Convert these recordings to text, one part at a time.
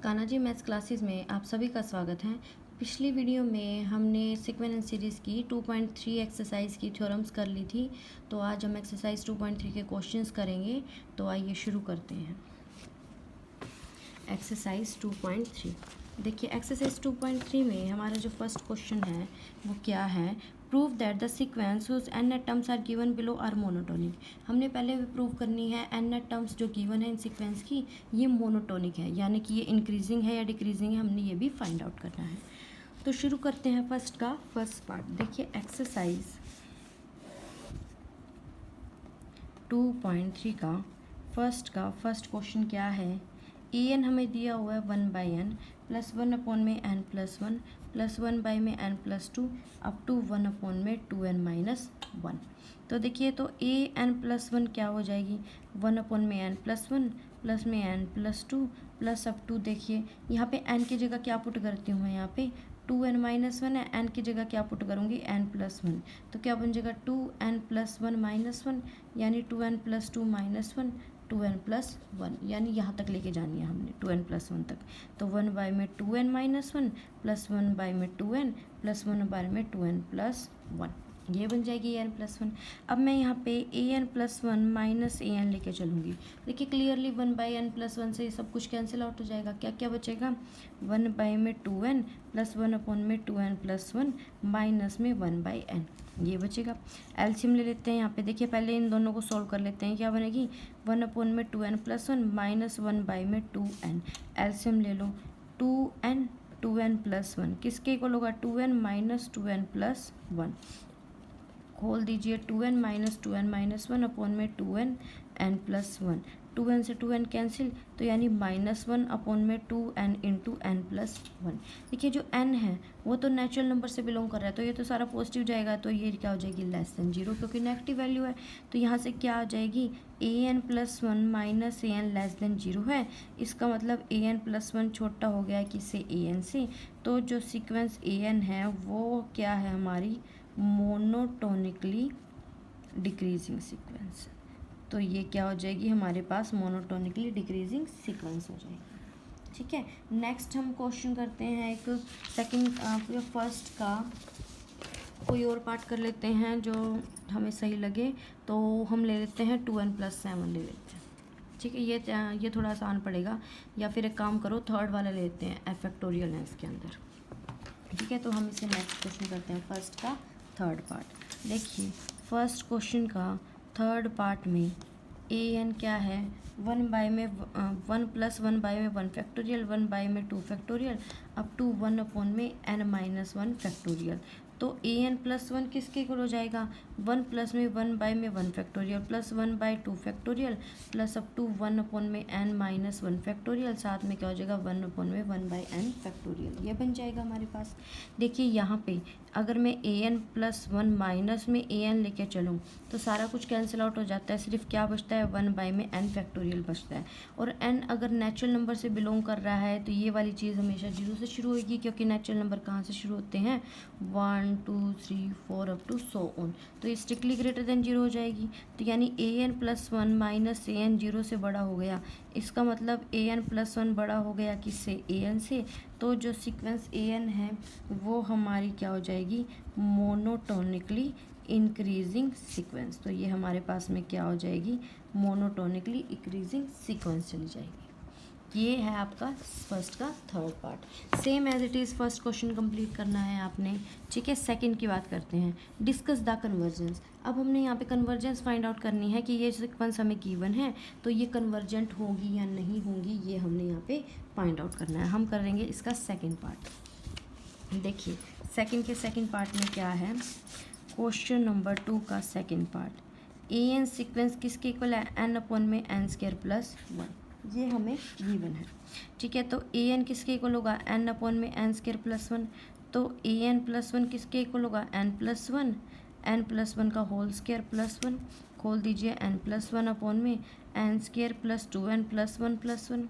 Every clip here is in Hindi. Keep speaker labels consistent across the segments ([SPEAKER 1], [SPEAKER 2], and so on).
[SPEAKER 1] कान्हा जी मैथ्स क्लासेस में आप सभी का स्वागत है। पिछली वीडियो में हमने सीक्वेंस एंड सीरीज़ की 2.3 एक्सरसाइज की थ्योरम्स कर ली थी। तो आज हम एक्सरसाइज 2.3 के क्वेश्चंस करेंगे। तो आइए शुरू करते हैं। एक्सरसाइज 2.3 देखिए, एक्सरसाइज 2.3 में हमारा जो फर्स्ट क्वेश्चन है वो क्या है, prove that the sequence whose n नेट terms are given below are monotonic. हमने पहले भी प्रूव करनी है n नेट टर्म्स जो गिवन है इन सीक्वेंस की ये मोनोटोनिक है, यानी कि ये इंक्रीजिंग है या डिक्रीजिंग है, हमने ये भी फाइंड आउट करना है। तो शुरू करते हैं फर्स्ट पार्ट। देखिए एक्सरसाइज 2.3 का फर्स्ट क्वेश्चन क्या है, ए एन हमें दिया हुआ है 1/n प्लस 1 में n प्लस 1 प्लस 1 में n प्लस 2 अप टू 1 में 2n माइनस 1। तो देखिए, तो ए एन प्लस 1 क्या हो जाएगी, 1 में n प्लस 1 प्लस में n plus 2 plus up to, देखिए यहाँ पे n की जगह क्या पुट करती हूँ मैं, यहाँ पे 2n माइनस 1 है, n की जगह क्या पुट करूँगी, n प्लस 1। तो क्या बन जाएगा 2n प्लस 1 माइनस 1, यानी 2n plus 2 minus 1 2n plus 1, यानी यहाँ तक लेके जानी है हमने 2n प्लस 1 तक। तो 1 में 2n माइनस 1 प्लस 1 में 2n प्लस 1 में 2n प्लस 1, ये बन जाएगी an प्लस 1। अब मैं यहाँ पे an प्लस 1 माइनस an लेके चलूँगी। देखिए क्लियरली 1/n प्लस 1 से सब कुछ कैंसिल आउट हो जाएगा, क्या क्या बचेगा, 1 में 2n प्लस 1 में 2n प्लस 1 माइनस में 1/n, ये बचेगा। एलसीएम ले लेते हैं यहाँ पे। देखिए पहले इन दोनों को सॉल्व कर लेते हैं, क्या बनेगी 1 में 2n प्लस 1 माइनस 1 में 2n। एलसीएम ले लो, 2n प्लस 1 किसके इक्वल होगा, 2n माइनस 2n प्लस 1। खोल दीजिए, 2n minus 2n minus 1 upon में 2n n प्लस 1, 2n से 2n कैंसिल, तो यानी -1 अपॉन में 2n इंटू n प्लस 1। देखिए जो n है वो तो नेचुरल नंबर से बिलोंग कर रहा है, तो ये तो सारा पॉजिटिव जाएगा, तो ये क्या हो जाएगी लेस देन 0, क्योंकि नेगेटिव वैल्यू है। तो यहाँ से क्या आ जाएगी, an plus 1 minus an less then 0 है, इसका मतलब an प्लस 1 छोटा हो गया है किससे, an से। तो जो सीक्वेंस an है वो क्या है हमारी, मोनोटोनिकली डिक्रीजिंग सीक्वेंस। तो ये क्या हो जाएगी हमारे पास, मोनोटोनिकली डिक्रीजिंग सीक्वेंस हो जाएगी। ठीक है, नेक्स्ट हम क्वेश्चन करते हैं एक सेकंड फर्स्ट का कोई और पार्ट कर लेते हैं जो हमें सही लगे। तो हम ले लेते हैं 2n प्लस 7 ले लेते हैं। ठीक है, ये थोड़ा आसान पड़ेगा, या फिर एक काम करो थर्ड वाला ले लेते हैं, फैक्टोरियल है इसके अंदर। ठीक है, तो हम इसे नेक्स्ट क्वेश्चन करते हैं फर्स्ट का थर्ड पार्ट। देखिए फर्स्ट क्वेश्चन का थर्ड पार्ट में ए एन क्या है, 1 में 1 प्लस 1 में 1 फैक्टोरियल, 1 में 2 फैक्टोरियल अप टू 1 में n माइनस 1 फैक्टोरियल। तो ए एन प्लस 1 किसके इक्वल हो जाएगा, 1 प्लस में 1 में 1 factorial plus 1/2 factorial plus up to 1 में n माइनस 1 फैक्टोरियल, साथ में क्या हो जाएगा 1 में 1/n फैक्टोरियल, ये बन जाएगा हमारे पास। देखिए यहाँ पे अगर मैं ए एन प्लस 1 माइनस में ए एन लेके चलूँ तो सारा कुछ कैंसिल आउट हो जाता है, सिर्फ क्या बचता है 1 में n फैक्टोरियल बचता है। और n अगर नेचुरल नंबर से बिलोंग कर रहा है तो ये वाली चीज़ हमेशा 0 से शुरू होगी, क्योंकि नेचुरल नंबर कहाँ से शुरू होते हैं, 1 2 3 4 अप टू सो ऑन। तो ये स्ट्रिक्टली ग्रेटर देन 0 हो जाएगी। तो यानी A N plus 1 minus A N 0 से बड़ा हो गया, इसका मतलब ए एन प्लस 1 बड़ा हो गया किससे, ए एन से। तो जो सीक्वेंस ए एन है वो हमारी क्या हो जाएगी, मोनोटोनिकली इंक्रीजिंग सीक्वेंस। तो ये हमारे पास में क्या हो जाएगी, मोनोटोनिकली इंक्रीजिंग सीक्वेंस चली जाएगी। ये है आपका फर्स्ट का third part. Same as it is first question complete करना है आपने। ठीक है, सेकंड की बात करते हैं, डिस्कस द कन्वर्जेंस। अब हमने यहाँ पे कन्वर्जेंस फाइंड आउट करनी है कि ये सीक्वेंस हमें गिवन है तो ये कन्वर्जेंट होगी या नहीं होगी, ये हमने यहाँ पे फाइंड आउट करना है। हम करेंगे इसका सेकेंड पार्ट। देखिए सेकेंड पार्ट में क्या है, क्वेश्चन नंबर 2 का second part, A N sequence किसके इक्वल है, n में n² प्लस 1, ये हमें गिवन है। ठीक है, तो ए एन किसके इक्वल होगा, n में n² प्लस 1। तो ए एन प्लस 1 किसके इक्वल होगा, n प्लस 1 का होल स्क्वायर प्लस 1। खोल दीजिए, n प्लस 1 अपॉन में n² plus 2n plus 1 plus 1,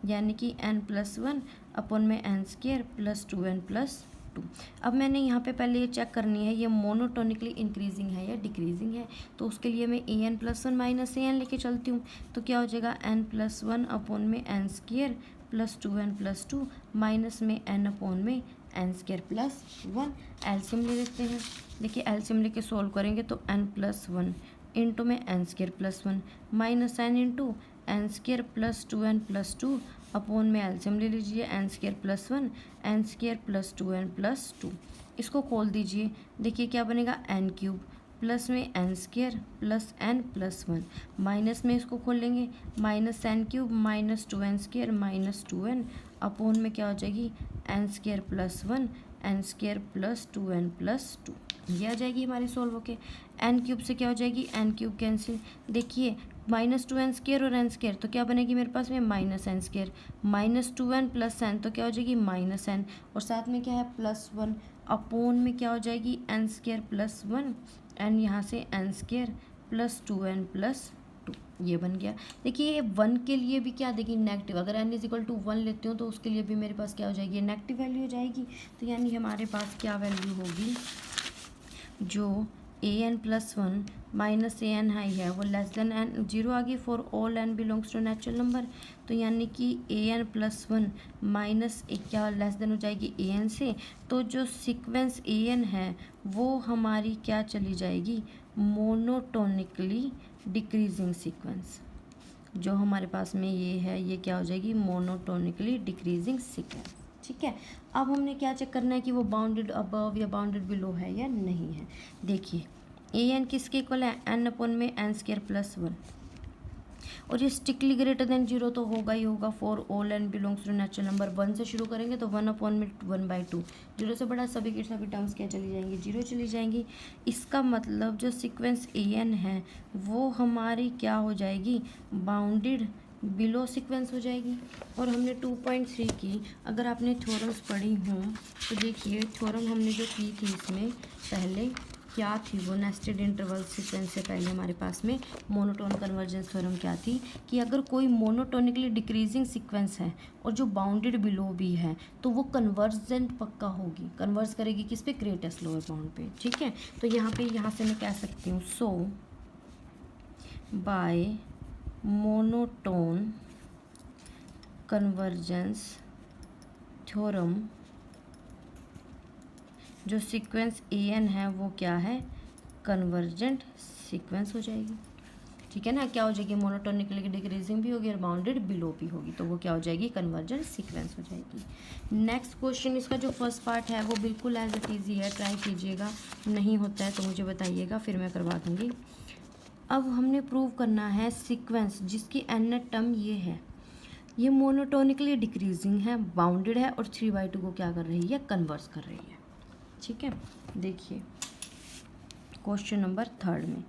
[SPEAKER 1] यानी कि n प्लस 1 अपॉन में n² प्लस 2n प्लस 2। अब मैंने यहाँ पे पहले ये चेक करनी है ये मोनोटोनिकली इंक्रीजिंग है या डिक्रीजिंग है, तो उसके लिए मैं A N plus one minus A N लेके चलती हूँ। तो क्या हो जाएगा एन प्लस वन अपॉन में N square plus two N plus two minus में एन अपॉन में N square plus one. LCM ले लेते हैं। देखिए एलसीएम लेके सॉल्व करेंगे तो एन प्लस वन इंटू में N square plus one minus N into N square plus two N plus two upon में एलसीएम ले लीजिए N square plus one N square plus two N plus two. इसको खोल दीजिए। देखिए क्या बनेगा एन क्यूब प्लस में N square plus N plus one minus में इसको खोल लेंगे minus N cube minus two N square minus two N upon में क्या हो जाएगी N square plus one N square plus two N plus two. ये आ जाएगी हमारी सॉल्व होके। एन क्यूब से क्या हो जाएगी एन क्यूब कैंसिल। देखिए माइनस टू एन स्क्वायर और एन स्क्वायर तो क्या बनेगी मेरे पास में minus n square minus two N plus n तो क्या हो जाएगी माइनस एन और साथ में क्या है प्लस वन अपॉन में क्या हो जाएगी N square plus one n यहाँ से n square plus two N plus two. ये बन गया। देखिए ये वन के लिए भी क्या देगी नेगेटिव, अगर n is equal to one लेते हो तो उसके लिए भी मेरे पास क्या हो जाएगी नेगेटिव वैल्यू हो जाएगी। तो यानी हमारे पास क्या वैल्यू होगी जो a N plus one minus A n हाई है वो लेस देन एन जीरो आ गई for all n belongs to natural number. तो यानी कि a N plus one minus क्या लेस देन हो जाएगी ए एन से, तो जो सीक्वेंस ए एन है वो हमारी क्या चली जाएगी मोनोटोनिकली डिक्रीजिंग सीक्वेंस। जो हमारे पास में ये है ये क्या हो जाएगी मोनोटोनिकली डिक्रीजिंग सीक्वेंस। ठीक है। अब हमने क्या चेक करना है कि वो बाउंडेड अबव या बाउंडेड बिलो है या नहीं है। देखिए ए एन किसके इक्वल है एन अपॉन में एन स्क्वायर प्लस वन और ये स्ट्रिक्टली ग्रेटर देन जीरो तो होगा ही होगा for all n belongs to natural number. One से शुरू करेंगे तो वन अपॉन में वन बाई टू, जीरो से बड़ा सभी की सभी टर्म्स क्या चली जाएंगी जीरो चली जाएंगी। इसका मतलब जो सीक्वेंस ए एन है वो हमारी क्या हो जाएगी बाउंडेड बिलो सीक्वेंस हो जाएगी। और हमने 2.3 की अगर आपने थ्योरम्स पढ़ी हों तो देखिए थ्योरम हमने जो की थी इसमें पहले क्या थी वो नेस्टेड इंटरवल सीक्वेंस से पहले हमारे पास में मोनोटोन कन्वर्जेंस थ्योरम क्या थी कि अगर कोई मोनोटोनिकली डिक्रीजिंग सीक्वेंस है और जो बाउंडेड बिलो भी है तो वो कन्वर्जेंट पक्का होगी, कन्वर्ज करेगी किस पे ग्रेटेस्ट लोअर बाउंड पे। ठीक है। तो यहाँ से मैं कह सकती हूँ सो बाय मोनोटोन कन्वर्जेंस थ्योरम जो सीक्वेंस ए एन है वो क्या है कन्वर्जेंट सीक्वेंस हो जाएगी। ठीक है ना। क्या हो जाएगी मोनोटोनिकली डिक्रीजिंग भी होगी और बाउंडेड बिलो भी होगी तो वो क्या हो जाएगी कन्वर्जेंट सीक्वेंस हो जाएगी। नेक्स्ट क्वेश्चन इसका जो फर्स्ट पार्ट है वो बिल्कुल एज इट इजी है, ट्राई कीजिएगा, नहीं होता है तो मुझे बताइएगा फिर मैं करवा दूँगी। अब हमने प्रूव करना है सीक्वेंस जिसकी एनथ टर्म ये है ये मोनोटोनिकली डिक्रीजिंग है बाउंडेड है और 3/2 को क्या कर रही है कन्वर्स कर रही है। ठीक है। देखिए क्वेश्चन नंबर थर्ड में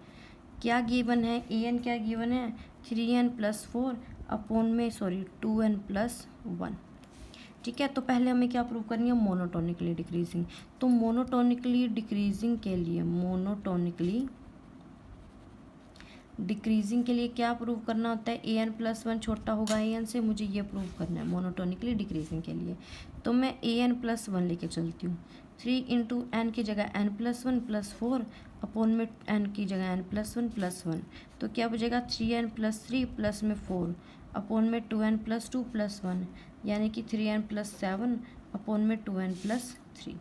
[SPEAKER 1] क्या गिवन है ए एन क्या गिवन है 3n प्लस फोर अपॉन में 2n प्लस वन। ठीक है। तो पहले हमें क्या प्रूव करनी है मोनोटोनिकली डिक्रीजिंग। तो मोनोटोनिकली डिक्रीजिंग के लिए मोनोटोनिकली डिक्रीजिंग के लिए क्या प्रूव करना होता है ए एन प्लस वन छोटा होगा ए एन से, मुझे ये प्रूव करना है मोनोटोनिकली डिक्रीजिंग के लिए। तो मैं ए एन प्लस वन लेके चलती हूँ 3 इंटू एन की जगह n plus one plus four upon में एन की जगह एन प्लस वन तो क्या बचेगा 3n प्लस थ्री प्लस में 4 अपॉन में 2n plus two plus one यानी कि 3n प्लस सेवन अपॉन में 2n प्लस थ्री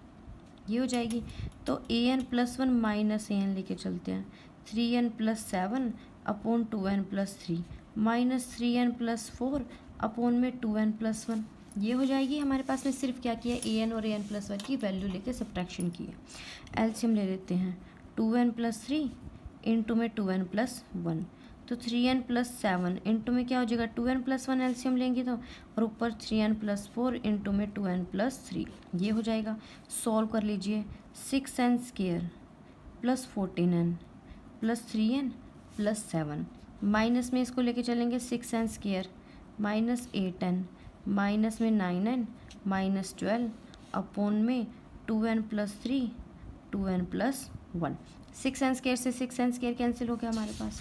[SPEAKER 1] ये हो जाएगी। तो a N plus one minus A N लेके चलते हैं 3n plus seven upon 2n plus three minus 3n plus four upon में 2n प्लस वन ये हो जाएगी। हमारे पास में सिर्फ क्या किया ए एन और ए एन प्लस वन की वैल्यू लेके सब्ट्रैक्शन की है। एलसीएम ले लेते हैं 2n प्लस थ्री इंटू में 2n प्लस वन तो 3n प्लस सेवन इंटू में क्या हो जाएगा 2n प्लस वन एलसीएम लेंगे तो और ऊपर 3n प्लस फोर इंटू में 2n प्लस थ्री ये हो जाएगा। सॉल्व कर लीजिए 6n square plus 14n plus 3n plus seven minus में इसको लेके चलेंगे 6n square minus 8n minus में 9n माइनस 12 अपॉन में 2n plus three 2n plus one 6n square से 6n स्क्वायर कैंसिल हो गया हमारे पास।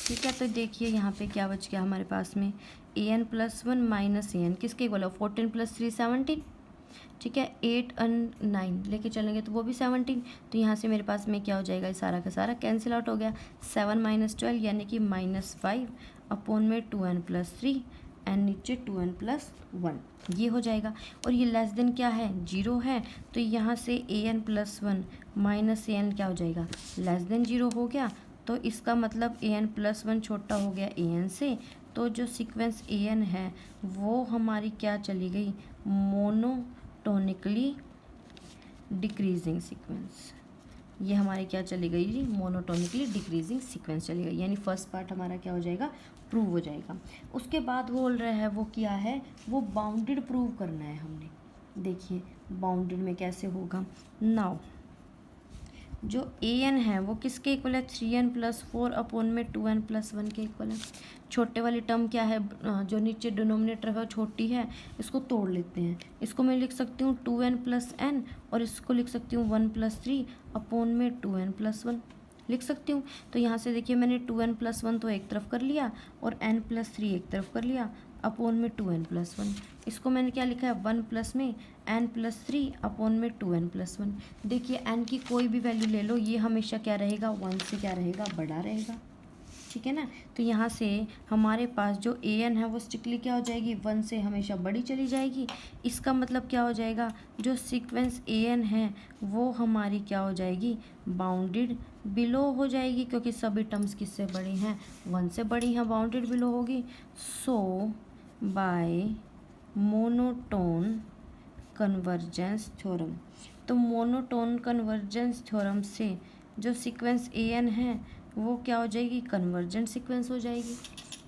[SPEAKER 1] ठीक है। तो देखिए यहाँ पे क्या बच गया हमारे पास में A N plus one minus A N किसके इक्वल है 14 प्लस थ्री 17। ठीक है, 8 और 9 लेके चलेंगे तो वो भी 17। तो यहाँ से मेरे पास में क्या हो जाएगा, सारा का सारा कैंसिल आउट हो गया। 7 - 12 यानी कि -5 अपॉन में 2n+3 एंड नीचे 2n+1 ये हो जाएगा। और ये लेस देन क्या है, 0 है। तो यहाँ से an+1 माइनस an क्या हो जाएगा, लेस देन 0 हो गया। तो इसका मतलब an+1 छोटा हो गया an से। तो जो सीक्वेंस an है वो हमारी क्या चली गई, मोनोटोनिकली डिक्रीजिंग सीक्वेंस। ये हमारी क्या चली गई जी, मोनोटोनिकली डिक्रीजिंग सीक्वेंस चली गई। यानी फर्स्ट पार्ट हमारा क्या हो जाएगा, प्रूव हो जाएगा। उसके बाद बोल रहा है वो क्या है, वो बाउंडेड प्रूव करना है हमने। देखिए बाउंडेड में कैसे होगा, नाउ जो an है वो किसके इक्वल है, 3n+4 अपॉन में 2n+1 के इक्वल है। छोटे वाली टर्म क्या है, जो नीचे डिनोमिनेटर है वो छोटी है, इसको तोड़ लेते हैं। इसको मैं लिख सकती हूँ 2n+n और इसको लिख सकती हूँ 1+3 अपॉन में 2n+1 लिख सकती हूँ। तो यहाँ से देखिए मैंने 2n+1 तो एक तरफ कर लिया और n+3 एक तरफ कर लिया अपॉन में 2n+1। इसको मैंने क्या लिखा है, 1 प्लस में n+3 अपॉन में 2n+1। देखिए n की कोई भी वैल्यू ले लो, ये हमेशा क्या रहेगा, 1 से क्या रहेगा, बड़ा रहेगा। ठीक है ना। तो यहाँ से हमारे पास जो an है वो स्ट्रिक्टली क्या हो जाएगी, 1 से हमेशा बड़ी चली जाएगी। इसका मतलब क्या हो जाएगा, जो सीक्वेंस an है वो हमारी क्या हो जाएगी, बाउंडेड बिलो हो जाएगी, क्योंकि सभी टर्म्स किससे बड़ी हैं, 1 से बड़ी हैं, बाउंडेड बिलो होगी। सो बाय मोनोटोन कन्वर्जेंस थ्योरम, तो मोनोटोन कन्वर्जेंस थ्योरम से जो सीक्वेंस an है वो क्या हो जाएगी, कन्वर्जेंट सीक्वेंस हो जाएगी।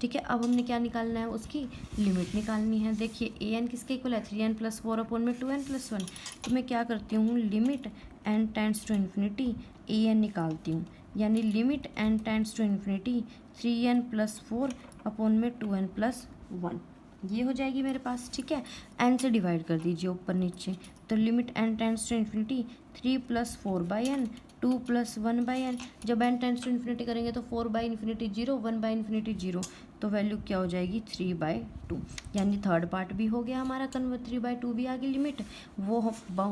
[SPEAKER 1] ठीक है, अब हमने क्या निकालना है, उसकी लिमिट निकालनी है। देखिए an किसके इक्वल है, 3n+4 अपॉन में 2n+1। तो मैं क्या करती हूँ, limit n tends to infinity an निकालती हूँ, यानी limit n tends to infinity 3n+4 upon में 2n+1 ये हो जाएगी मेरे पास। ठीक है, n से डिवाइड कर दीजिए ऊपर नीचे। तो limit n tends to infinity 3 + 4/n 2 + 1/n। जब n टेंड्स टू इन्फिनिटी करेंगे तो 4/∞ 0, 1/∞ 0, तो वैल्यू क्या हो जाएगी, 3/2। यानी थर्ड पार्ट भी हो गया हमारा कन्वर्ट, 3/2 भी आ गई लिमिट, वो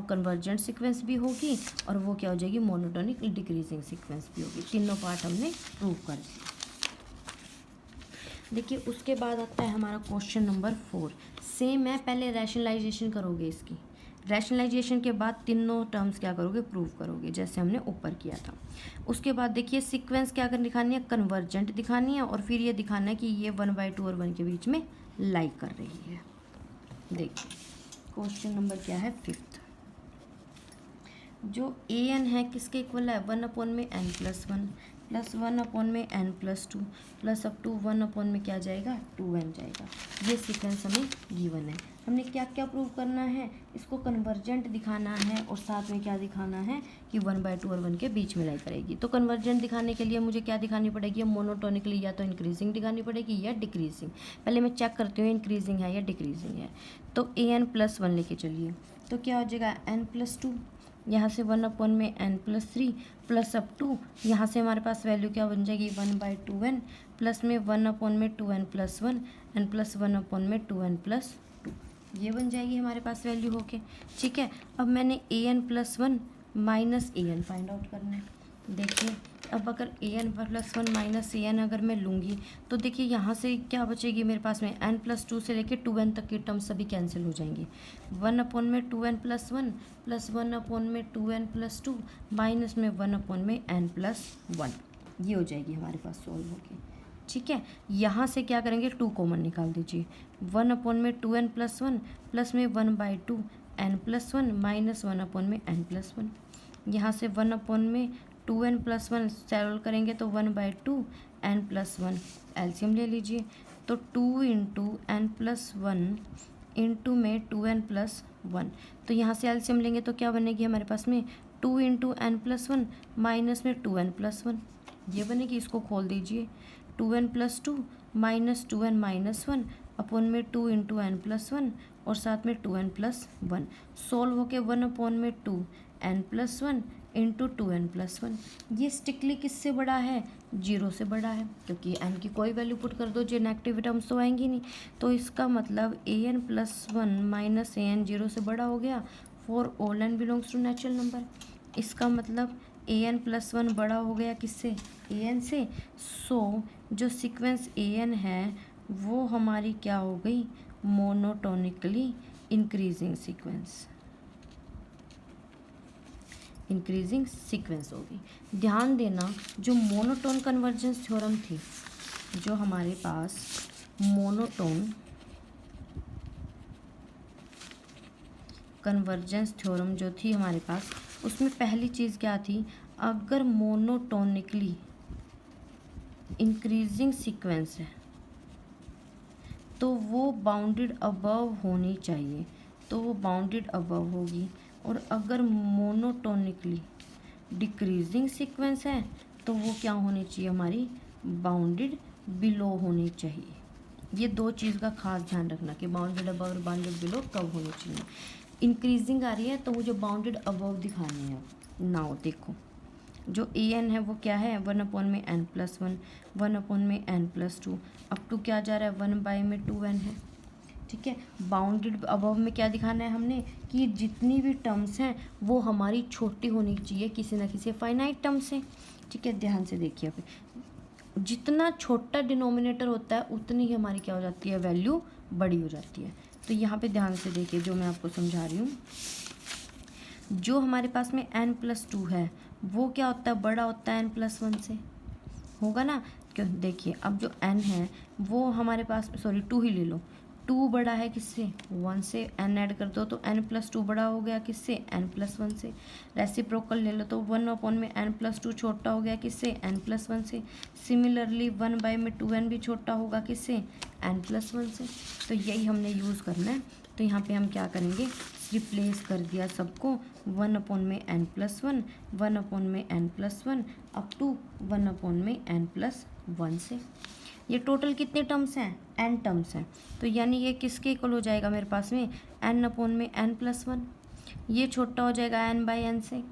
[SPEAKER 1] कन्वर्जेंट सीक्वेंस भी होगी और वो क्या हो जाएगी, मोनोटोनिक डिक्रीजिंग सीक्वेंस भी होगी। तीनों पार्ट हमने प्रूव कर दिए। देखिए उसके बाद आता है हमारा क्वेश्चन नंबर 4। सेम है, पहले रैशनलाइजेशन करोगे इसकी, रैशनलाइजेशन के बाद तीनों टर्म्स क्या करोगे, प्रूव करोगे, जैसे हमने ऊपर किया था। उसके बाद देखिए सीक्वेंस क्या कर दिखानी है, कन्वर्जेंट दिखानी है, और फिर ये दिखाना है कि ये 1/2 और 1 के बीच में लाई कर रही है। देखिए क्वेश्चन नंबर क्या है, 5th। जो an है किसके इक्वल है, 1 अपॉन में n+1 प्लस 1 अपॉन में n+2 plus up to 1 upon में क्या जाएगा, 2n जाएगा। ये सीक्वेंस हमें गिवन है। हमने क्या क्या प्रूव करना है, इसको कन्वर्जेंट दिखाना है और साथ में क्या दिखाना है कि 1/2 और 1 के बीच में लाई करेगी। तो कन्वर्जेंट दिखाने के लिए मुझे क्या दिखानी पड़ेगी, मोनोटोनिकली या तो इंक्रीजिंग दिखानी पड़ेगी या डिक्रीजिंग। पहले मैं चेक करती हूँ इंक्रीजिंग है या डिक्रीजिंग है। तो an+1 लेके चलिए, तो क्या हो जाएगा n+2, यहाँ से 1 अपॉन में n+3 प्लस अप टू, यहाँ से हमारे पास वैल्यू क्या बन जाएगी, 1/2n प्लस में 1 अपॉन में 2n+1 n प्लस 1 अपॉन में 2n+2 ये बन जाएगी हमारे पास वैल्यू होके। ठीक है, अब मैंने an+1 minus an find out करना है। देखिए अब अगर an+1 माइनस an अगर मैं लूँगी तो देखिए यहाँ से क्या बचेगी मेरे पास में, n+2 से लेके 2n तक की टर्म सभी कैंसिल हो जाएंगी। 1 अपॉन में 2n+1 प्लस 1 अपॉन में 2n+2 माइनस में 1 अपॉन में n+1 ये हो जाएगी हमारे पास सॉल्व होगी। ठीक है, यहाँ से क्या करेंगे, 2 कॉमन निकाल दीजिए। 1 अपॉन में 2n+1 प्लस में 1/2 n+1 माइनस 1 अपॉन में n+1। यहाँ से 1 अपॉन में 2n+1 सॉल्व करेंगे तो 1/2 n+1 एलसीएम ले लीजिए। तो 2 × n+1 इंटू में 2n+1, तो यहाँ से एलसीएम लेंगे तो क्या बनेगी हमारे पास में, 2 × n+1 माइनस में 2n+1 ये बनेगी। इसको खोल दीजिए, 2n+2 minus 2n minus 1 upon में 2 × n+1 और साथ में 2n+1 सोल्व होके 1 अपॉन में 2 n+1 इंटू 2n+1 ये स्ट्रिक्टली किससे बड़ा है, 0 से बड़ा है, क्योंकि n की कोई वैल्यू पुट कर दो जो नेगेटिव टर्म्स तो आएंगी नहीं। तो इसका मतलब an+1 माइनस an 0 से बड़ा हो गया, for all n belongs to natural number. इसका मतलब an+1 बड़ा हो गया किससे, an से। सो जो सीक्वेंस an है वो हमारी क्या हो गई, monotonically increasing sequence, increasing sequence होगी। ध्यान देना, जो मोनोटोन कन्वर्जेंस थ्योरम थी, जो हमारे पास मोनोटोन कन्वर्जेंस थ्योरम जो थी हमारे पास, उसमें पहली चीज़ क्या थी, अगर मोनोटोनिकली इंक्रीजिंग सीक्वेंस है तो वो बाउंडेड अबव होनी चाहिए, तो वो बाउंडेड अबव होगी। और अगर मोनोटोनिकली डिक्रीजिंग सीक्वेंस है तो वो क्या होनी चाहिए, हमारी बाउंडेड बिलो होनी चाहिए। ये दो चीज़ का खास ध्यान रखना कि बाउंडेड अबव और बाउंडेड बिलो कब होनी चाहिए। इंक्रीजिंग आ रही है तो मुझे बाउंडेड अबव दिखानी है। नाउ देखो, जो an है वो क्या है, 1/n+1, 1/n+2, अप टू क्या जा रहा है, 1/2n है। ठीक है, बाउंडेड अबव में क्या दिखाना है हमने, कि जितनी भी टर्म्स हैं वो हमारी छोटी होनी चाहिए किसी ना किसी फाइनाइट टर्म से। ठीक है, ध्यान से देखिए, जितना छोटा डिनोमिनेटर होता है उतनी ही हमारी क्या हो जाती है, वैल्यू बड़ी हो जाती है। तो यहाँ पे ध्यान से देखिए, जो मैं आपको समझा रही हूँ, जो हमारे पास में n+2 है वो क्या होता है, बड़ा होता है n+1 से, होगा ना। क्यों, देखिए अब जो n है वो हमारे पास, सॉरी 2 ही ले लो, 2 बड़ा है किससे, 1 से, n ऐड कर दो तो n+2 बड़ा हो गया किससे, n+1 से। रेसिप्रोकल ले लो तो 1/n+2 छोटा हो गया किससे, n+1 से। सिमिलरली 1/2n भी छोटा होगा किससे, n+1 से। तो यही हमने यूज़ करना है। तो यहाँ पे हम क्या करेंगे, रिप्लेस कर दिया सबको 1/n+1, 1/n+1 up to 1/n+1 से। ये टोटल कितने टर्म्स हैं, n टर्म्स हैं। तो यानी ये किसके इक्वल हो जाएगा मेरे पास में, n/n+1। ये छोटा हो जाएगा n/n से,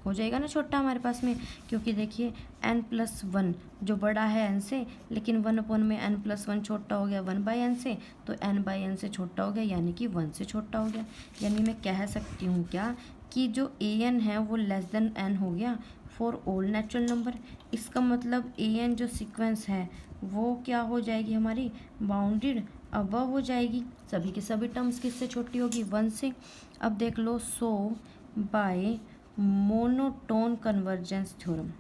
[SPEAKER 1] हो जाएगा ना छोटा हमारे पास में, क्योंकि देखिए n+1 जो बड़ा है n से, लेकिन 1/n+1 छोटा हो गया 1/n से, तो n/n से छोटा हो गया, यानी कि 1 से छोटा हो गया। यानी मैं कह सकती हूँ क्या, कि जो an है वो लेस देन n हो गया फॉर ऑल नेचुरल नंबर। इसका मतलब an जो सीक्वेंस है वो क्या हो जाएगी, हमारी बाउंडेड अबव हो जाएगी। सभी के सभी टर्म्स किससे छोटी होगी, 1 से। अब देख लो, so by monotone convergence theorem,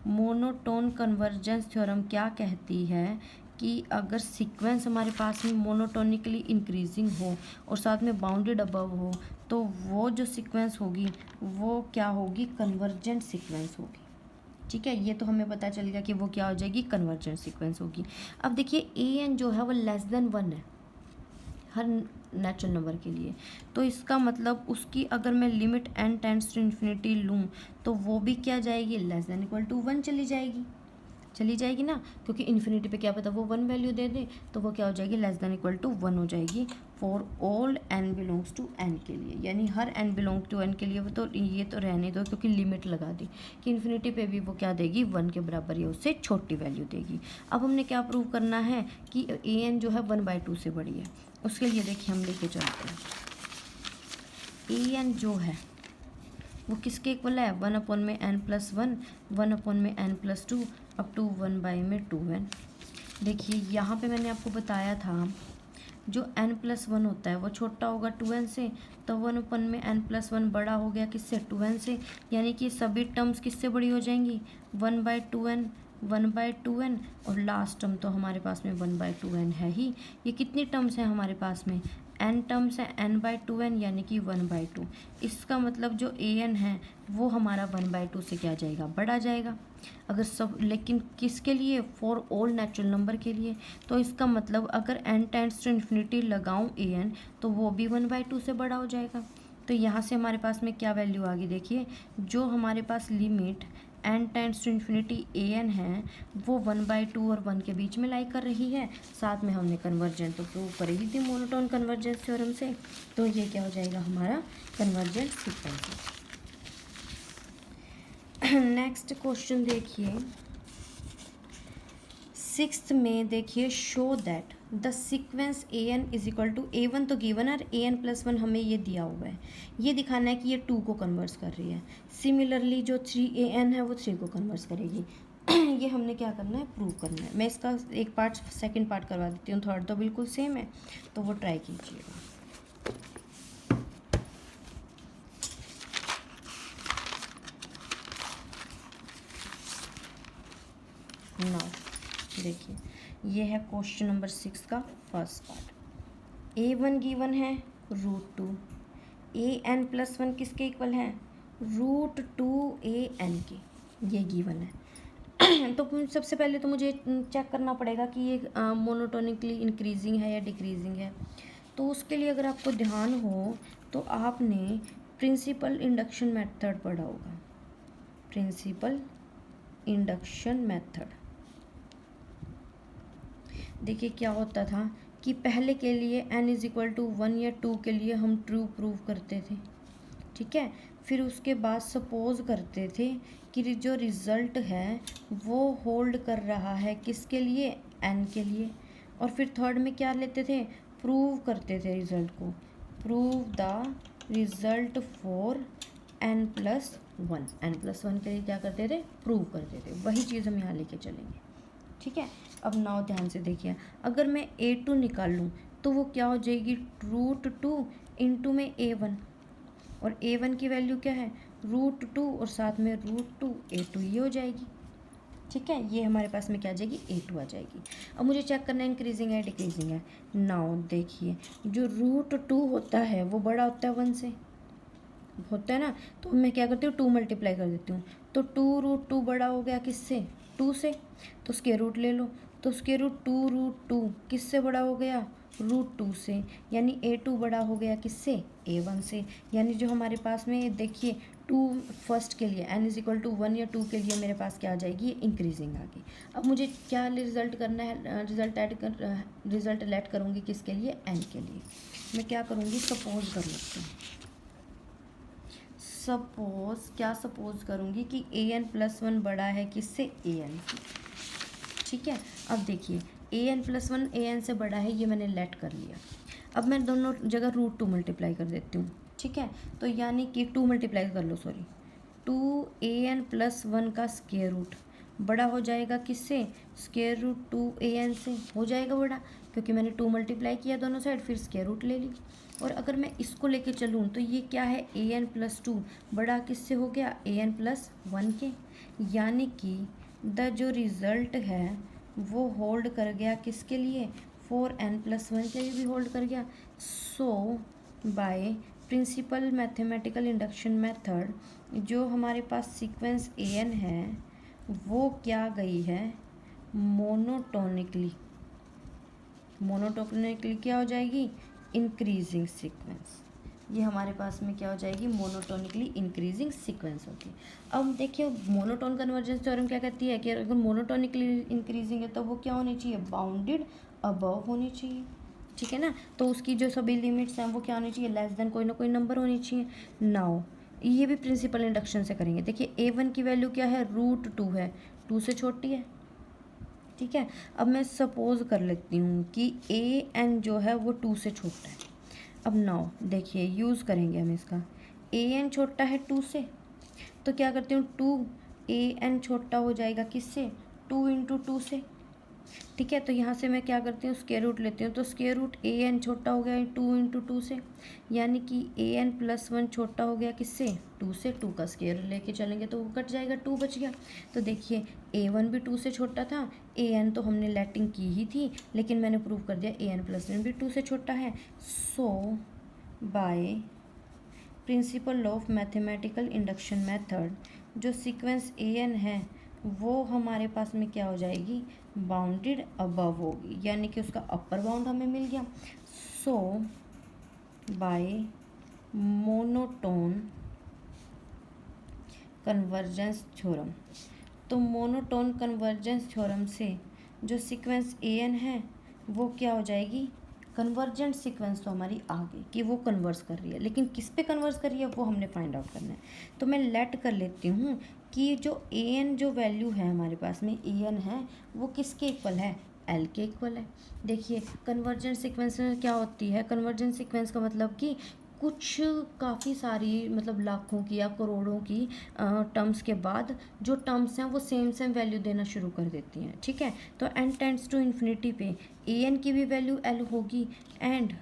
[SPEAKER 1] monotone convergence theorem क्या कहती है, कि अगर सीक्वेंस हमारे पास में मोनोटोनिकली इंक्रीजिंग हो और साथ में बाउंडेड अबव हो, तो वो जो सीक्वेंस होगी वो क्या होगी, कन्वर्जेंट सीक्वेंस होगी। ठीक है, ये तो हमें पता चल गया कि वो क्या हो जाएगी, कन्वर्जेंट सीक्वेंस होगी। अब देखिए an जो है वो लेस देन 1 है हर नेचुरल नंबर के लिए, तो इसका मतलब उसकी अगर मैं limit n tends to infinity लूँ तो वो भी क्या जाएगी, लेस देन इक्वल टू 1 चली जाएगी ना, क्योंकि इन्फिनिटी पे क्या पता वो 1 वैल्यू दे दे, तो वो क्या हो जाएगी, लेस देन इक्वल टू 1 हो जाएगी for all n belongs to n के लिए। यानी हर n बिलोंग टू n के लिए वो, तो ये तो रहने दो, क्योंकि लिमिट लगा दी कि इन्फिनिटी पे भी वो क्या देगी, 1 के बराबर या उससे छोटी वैल्यू देगी। अब हमने क्या प्रूव करना है, कि an जो है 1/2 से बड़ी है। उसके लिए देखिए हम लेके चलते हैं, an जो है वो किसके इक्वल है, 1/n+1, 1/n+2 up to 1/2n। देखिए यहाँ पे मैंने आपको बताया था, जो n+1 होता है वो छोटा होगा 2n से, तो 1/n+1 बड़ा हो गया किससे, 2n से। यानी कि सभी टर्म्स किससे बड़ी हो जाएंगी, 1/2n, 1/2n, और लास्ट टर्म तो हमारे पास में 1/2n है ही। ये कितनी टर्म्स हैं हमारे पास में, n टर्म्स है, n/2n, यानी कि 1/2। इसका मतलब जो an है वो हमारा 1/2 से क्या जाएगा, बढ़ा जाएगा। अगर सब, लेकिन किसके लिए, फॉर ऑल नेचुरल नंबर के लिए। तो इसका मतलब अगर n टेंड्स टू इन्फिनिटी लगाऊं an, तो वो भी 1/2 से बड़ा हो जाएगा। तो यहाँ से हमारे पास में क्या वैल्यू आ गई, देखिए जो हमारे पास limit n tends to infinity an है वो 1/2 और 1 के बीच में लाई कर रही है। साथ में हमने कन्वर्जेंट तो प्रूव कर ही थी मोनोटोन कन्वर्जेंस थ्योरम से, तो ये क्या हो जाएगा, हमारा कन्वर्जेंट सीक्वेंस। नेक्स्ट क्वेश्चन देखिए, 6th में देखिए, show that the sequence a n is equal to a one तो गिवन है, ए एन प्लस वन हमें ये दिया हुआ है, ये दिखाना है कि ये 2 को कन्वर्स कर रही है। सिमिलरली जो 3 ए एन है वो 3 को कन्वर्स करेगी। ये हमने क्या करना है, प्रूव करना है। मैं इसका एक पार्ट सेकंड पार्ट करवा देती हूँ, थर्ड तो बिल्कुल सेम है, तो वो ट्राई कीजिएगा। नाउ देखिए, ये है क्वेश्चन नंबर 6 का फर्स्ट पार्ट। ए वन गिवन है √2, ए एन प्लस वन किसके इक्वल है, √2 ए एन के, ये गिवन है। तो सबसे पहले तो मुझे चेक करना पड़ेगा कि ये मोनोटोनिकली इंक्रीजिंग है या डिक्रीजिंग है। तो उसके लिए अगर आपको ध्यान हो तो आपने प्रिंसिपल इंडक्शन मेथड पढ़ा होगा। प्रिंसिपल इंडक्शन मेथड, देखिए क्या होता था कि पहले के लिए n इज इक्वल टू 1 या 2 के लिए हम ट्रू प्रूव करते थे, ठीक है। फिर उसके बाद सपोज करते थे कि जो रिज़ल्ट है वो होल्ड कर रहा है किसके लिए, n के लिए। और फिर थर्ड में क्या लेते थे, प्रूव करते थे रिज़ल्ट को, prove the result for n+1, n+1 के लिए क्या करते थे, प्रूव करते थे। वही चीज़ हम यहाँ लेके चलेंगे, ठीक है। अब नाउ ध्यान से देखिए, अगर मैं a2 निकाल लूँ तो वो क्या हो जाएगी, √2 इंटू में a1, और a1 की वैल्यू क्या है, √2 और साथ में √2 a2 ये हो जाएगी, ठीक है। ये हमारे पास में क्या आ जाएगी, a2 आ जाएगी। अब मुझे चेक करना है इंक्रीजिंग है डिक्रीजिंग है। नाउ देखिए, जो √2 होता है वो बड़ा होता है 1 से, होता है ना, तो मैं क्या करती हूँ, 2 मल्टीप्लाई कर देती हूँ, तो 2√2 बड़ा हो गया किससे, 2 से, तो स्क्वायर रूट ले लो, तो स्क्वायर रूट 2√2 किससे बड़ा हो गया, √2 से, यानी a2 बड़ा हो गया किससे, a1 से। यानी जो हमारे पास में देखिए 2 फर्स्ट के लिए n इज इक्वल टू 1 या 2 के लिए मेरे पास क्या आ जाएगी, इंक्रीजिंग आ गई। अब मुझे क्या रिजल्ट करना है, रिजल्ट लेट करूँगी किसके लिए, n के लिए। मैं क्या करूँगी, सपोज कर लेती हूँ, सपोज क्या सपोज करूँगी कि an+1 बड़ा है किससे, an से, ठीक है। अब देखिए an+1 an से बड़ा है, ये मैंने लेट कर लिया। अब मैं दोनों जगह √2 मल्टीप्लाई कर देती हूँ, ठीक है। तो यानी कि 2 मल्टीप्लाई कर लो, सॉरी, 2an+1 का स्क्वायर रूट बड़ा हो जाएगा किससे, स्क्वायर रूट 2an से हो जाएगा बड़ा, क्योंकि मैंने 2 मल्टीप्लाई किया दोनों साइड, फिर स्क्वायर रूट ले ली। और अगर मैं इसको लेके चलूँ तो ये क्या है, an+2 बड़ा किससे हो गया, an+1 के, यानी कि द जो रिज़ल्ट है वो होल्ड कर गया किसके लिए, 4n+1 के लिए भी होल्ड कर गया। So by principle mathematical induction method जो हमारे पास सीक्वेंस an है वो क्या गई है, मोनोटोनिकली क्या हो जाएगी, इंक्रीजिंग सीक्वेंस। ये हमारे पास में क्या हो जाएगी, मोनोटोनिकली इंक्रीजिंग सीक्वेंस होगी। अब देखिए मोनोटोन कन्वर्जेंस थ्योरम क्या कहती है कि अगर मोनोटोनिकली इंक्रीजिंग है तो वो क्या होनी चाहिए, बाउंडेड अबव होनी चाहिए, ठीक है ना। तो उसकी जो सभी लिमिट्स हैं वो क्या होनी चाहिए, लेस देन कोई ना कोई नंबर होनी चाहिए। नाउ ये भी प्रिंसिपल इंडक्शन से करेंगे। देखिए a1 की वैल्यू क्या है, √2 है, 2 से छोटी है, ठीक है। अब मैं सपोज कर लेती हूँ कि an जो है वो 2 से छोटा है। अब नाउ देखिए यूज़ करेंगे हम इसका, an छोटा है 2 से, तो क्या करती हूँ, 2an छोटा हो जाएगा किससे, 2 × 2 से, ठीक है। तो यहाँ से मैं क्या करती हूँ, स्क्वायर रूट लेती हूँ, तो स्क्वायर रूट an छोटा हो गया 2 × 2 से, यानी कि an+1 छोटा हो गया किससे, 2 से। 2 का स्क्वायर लेके चलेंगे तो वो कट जाएगा, 2 बच गया। तो देखिए a1 भी 2 से छोटा था, an तो हमने लेटिंग की ही थी, लेकिन मैंने प्रूव कर दिया an+1 भी 2 से छोटा है। So by principle of mathematical induction method जो सीक्वेंस an है वो हमारे पास में क्या हो जाएगी, बाउंडेड अबव होगी, यानी कि उसका अपर बाउंड हमें मिल गया। So by monotone convergence theorem, तो मोनोटोन कन्वर्जेंस थ्योरम से जो सीक्वेंस an है वो क्या हो जाएगी, कन्वर्जेंट सीक्वेंस तो हमारी आ गई कि वो कन्वर्स कर रही है, लेकिन किस पे कन्वर्स कर रही है वो हमने फाइंड आउट करना है। तो मैं लेट कर लेती हूँ कि जो an जो वैल्यू है हमारे पास में an है वो किसके इक्वल है, एल के इक्वल है। देखिए कन्वर्जेंट सीक्वेंस में क्या होती है, कन्वर्जेंट सीक्वेंस का मतलब कि कुछ काफ़ी सारी मतलब लाखों की या करोड़ों की टर्म्स के बाद जो टर्म्स हैं वो सेम सेम वैल्यू देना शुरू कर देती हैं, ठीक है। तो एन टेंड्स टू इन्फिनिटी पे ए एन की भी वैल्यू एल होगी एंड